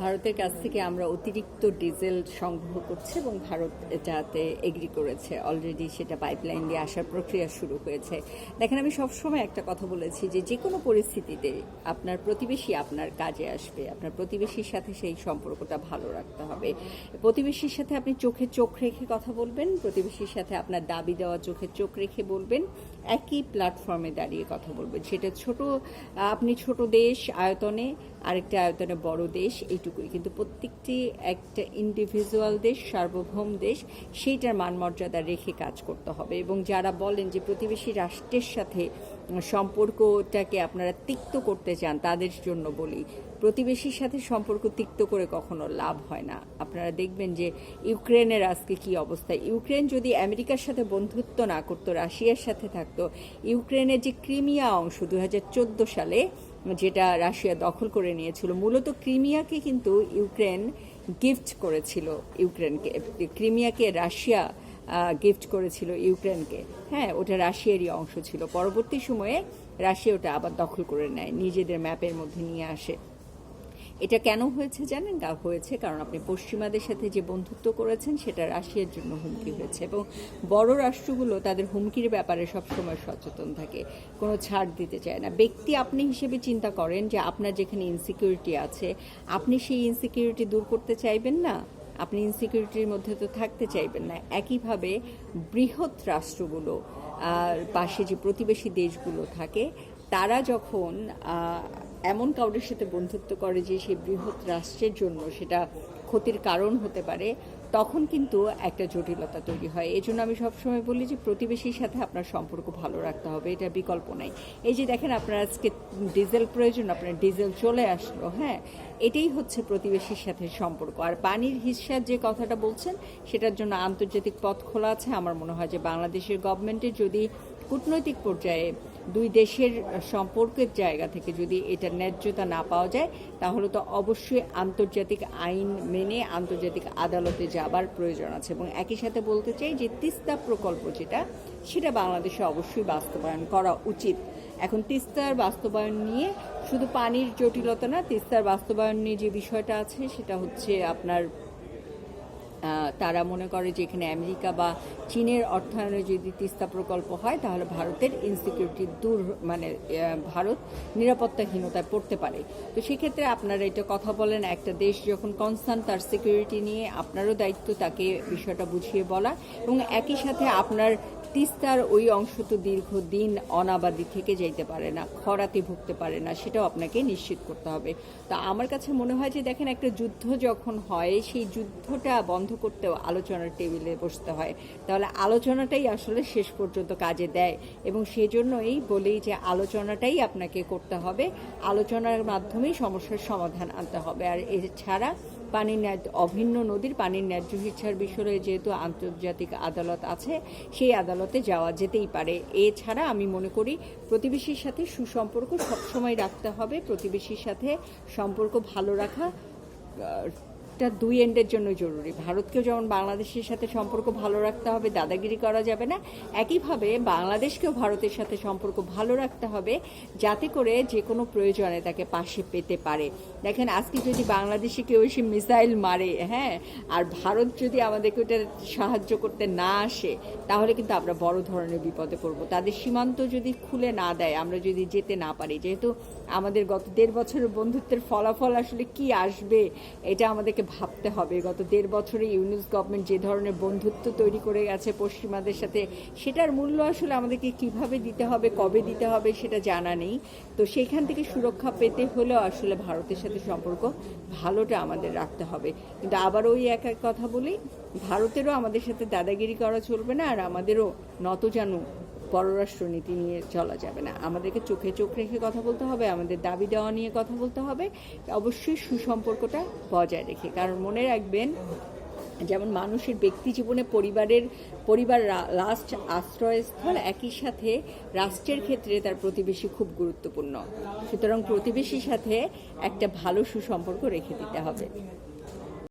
ভারতের কাছ থেকে আমরা অতিরিক্ত ডিজেল সংগ্রহ করছি এবং ভারত এটাতে এগ্রি করেছে অলরেডি, সেটা পাইপলাইন দিয়ে আসার প্রক্রিয়া শুরু হয়েছে। দেখেন, আমি সবসময় একটা কথা বলেছি যে কোনো পরিস্থিতিতে আপনার প্রতিবেশী আপনার কাজে আসবে, আপনার প্রতিবেশীর সাথে সেই সম্পর্কটা ভালো রাখতে হবে। প্রতিবেশীর সাথে আপনি চোখে চোখ রেখে কথা বলবেন, প্রতিবেশীর সাথে আপনার দাবি দেওয়া চোখে চোখ রেখে বলবেন, একই প্ল্যাটফর্মে দাঁড়িয়ে কথা বলবেন। সেটা আপনি ছোট দেশ আয়তনে, আরেকটা আয়তনে বড় দেশ, এইটুকুই। কিন্তু প্রত্যেকটি একটা ইন্ডিভিজুয়াল দেশ, সার্বভৌম দেশ, সেইটার মানমর্যাদা রেখে কাজ করতে হবে। এবং যারা বলেন যে প্রতিবেশী রাষ্ট্রের সাথে সম্পর্কটাকে আপনারা তিক্ত করতে চান, তাদের জন্য বলি, প্রতিবেশীর সাথে সম্পর্ক তিক্ত করে কখনো লাভ হয় না। আপনারা দেখবেন যে ইউক্রেনের আজকে কি অবস্থা। ইউক্রেন যদি আমেরিকার সাথে বন্ধুত্ব না করতো, রাশিয়ার সাথে থাকতো, ইউক্রেনের যে ক্রিমিয়া অংশ 2014 সালে যেটা রাশিয়া দখল করে নিয়েছিল, মূলত ক্রিমিয়াকে কিন্তু ইউক্রেন গিফট করেছিল। ক্রিমিয়াকে রাশিয়া গিফট করেছিল ইউক্রেনকে। হ্যাঁ, ওটা রাশিয়ারই অংশ ছিল। পরবর্তী সময়ে রাশিয়া ওটা আবার দখল করে নেয়, নিজেদের ম্যাপের মধ্যে নিয়ে আসে। এটা কেন হয়েছে জানেন? হয়েছে কারণ আপনি পশ্চিমাদের সাথে যে বন্ধুত্ব করেছেন সেটা রাশিয়ার জন্য হুমকি হয়েছে। এবং বড় রাষ্ট্রগুলো তাদের হুমকির ব্যাপারে সবসময় সচেতন থাকে, কোনো ছাড় দিতে চায় না। ব্যক্তি আপনি হিসেবে চিন্তা করেন যে আপনার যেখানে ইনসিকিউরিটি আছে, আপনি সেই ইনসিকিউরিটি দূর করতে চাইবেন না, আপনি ইনসিকিউরিটির মধ্যে তো থাকতে চাইবেন না। একইভাবে বৃহৎ রাষ্ট্রগুলো, পাশে যে প্রতিবেশী দেশগুলো থাকে, তারা যখন এমন কাউরের সাথে বন্ধুত্ব করে যে সেই বৃহৎ রাষ্ট্রের জন্য সেটা ক্ষতির কারণ হতে পারে, তখন কিন্তু একটা জটিলতা তৈরি হয়। এই জন্য আমি সবসময় বলি যে প্রতিবেশীর সাথে আপনার সম্পর্ক ভালো রাখতে হবে, এটা বিকল্প নাই। এই যে দেখেন, আপনার আজকে ডিজেল প্রয়োজন, আপনার ডিজেল চলে আসলো। হ্যাঁ, এটাই হচ্ছে প্রতিবেশীর সাথে সম্পর্ক। আর পানির হিস্যার যে কথাটা বলছেন, সেটার জন্য আন্তর্জাতিক পথ খোলা আছে। আমার মনে হয় যে বাংলাদেশের গভর্নমেন্টের যদি কূটনৈতিক পর্যায়ে দুই দেশের সম্পর্কের জায়গা থেকে যদি এটা ন্যায্যতা না পাওয়া যায়, তাহলে তো অবশ্যই আন্তর্জাতিক আইন মেনে আন্তর্জাতিক আদালতে যাবার প্রয়োজন আছে। এবং একই সাথে বলতে চাই যে তিস্তা প্রকল্প সেটা বাংলাদেশে অবশ্যই বাস্তবায়ন করা উচিত। এখন তিস্তার বাস্তবায়ন নিয়ে শুধু পানির জটিলতা না, তিস্তার বাস্তবায়ন নিয়ে যে বিষয়টা আছে সেটা হচ্ছে আপনার তারা মনে করে যে এখানে আমেরিকা বা চীনের অর্থায়নে যদি তিস্তা প্রকল্প হয়, তাহলে ভারতের ইনসিকিউরিটি ভারত নিরাপত্তাহীনতায় পড়তে পারে। তো সেক্ষেত্রে আপনারা এটা কথা বলেন, একটা দেশ যখন কনসার্ন তার সিকিউরিটি নিয়ে, আপনারও দায়িত্ব তাকে বিষয়টা বুঝিয়ে বলা। এবং একই সাথে আপনার তিস্তার ওই অংশ তো দীর্ঘদিন অনাবাদি থেকে যাইতে পারে না, খরাতে ভুগতে পারে না, সেটাও আপনাকে নিশ্চিত করতে হবে। তা আমার কাছে মনে হয় যে দেখেন, একটা যুদ্ধ যখন হয়, সেই যুদ্ধটা বন্ধ করতেও আলোচনার টেবিলে বসতে হয়। তাহলে আলোচনাটাই আসলে শেষ পর্যন্ত কাজে দেয়। এবং সেজন্যই বলি যে আলোচনাটাই আপনাকে করতে হবে, আলোচনার মাধ্যমেই সমস্যার সমাধান আনতে হবে। আর এছাড়া অভিন্ন নদীর পানির ন্যায্য হিস্যার বিষয়ে যেহেতু আন্তর্জাতিক আদালত আছে, সেই আদালতে যাওয়া যেতেই পারে। এছাড়া আমি মনে করি প্রতিবেশীর সাথে সুসম্পর্ক সবসময় রাখতে হবে। প্রতিবেশীর সাথে সম্পর্ক ভালো রাখা এটা দুই এন্ডের জন্য জরুরি। ভারতকেও যেমন বাংলাদেশের সাথে সম্পর্ক ভালো রাখতে হবে, দাদাগিরি করা যাবে না। একইভাবে বাংলাদেশকেও ভারতের সাথে সম্পর্ক ভালো রাখতে হবে, যাতে করে যে কোনো প্রয়োজনে তাকে পাশে পেতে পারে। দেখেন, আজকে যদি বাংলাদেশে কেউ এসে মিসাইল মারে, হ্যাঁ, আর ভারত যদি আমাদেরকে ওটা সাহায্য করতে না আসে, তাহলে কিন্তু আমরা বড় ধরনের বিপদে পড়ব। তাদের সীমান্ত যদি খুলে না দেয়, আমরা যদি যেতে না পারি, যেহেতু আমাদের গত 1.5 বছরের বন্ধুত্বের ফলাফল আসলে কি আসবে, এটা আমাদেরকে ভাবতে হবে। গত 1.5 বছরে ইউনুস গভর্নমেন্ট যে ধরনের বন্ধুত্ব তৈরি করে গেছে পশ্চিমাদের সাথে, সেটার মূল্য আসলে আমাদেরকে কিভাবে দিতে হবে, কবে দিতে হবে, সেটা জানা নেই। তো সেইখান থেকে সুরক্ষা পেতে হলেও আসলে ভারতের সাথে সম্পর্ক ভালোটা আমাদের রাখতে হবে। কিন্তু আবার ওই এক কথা বলি, ভারতেরও আমাদের সাথে দাদাগিরি করা চলবে না, আর আমাদেরও নতজানু পররাষ্ট্রনীতি নিয়ে চলা যাবে না। আমাদেরকে চোখে চোখ রেখে কথা বলতে হবে, আমাদের দাবি দেওয়া নিয়ে কথা বলতে হবে, অবশ্যই সুসম্পর্কটা বজায় রেখে। কারণ মনে রাখবেন, যেমন মানুষের ব্যক্তি জীবনে পরিবার লাস্ট আশ্রয়স্থল, একই সাথে রাষ্ট্রের ক্ষেত্রে তার প্রতিবেশী খুব গুরুত্বপূর্ণ। সুতরাং প্রতিবেশীর সাথে একটা ভালো সুসম্পর্ক রেখে দিতে হবে।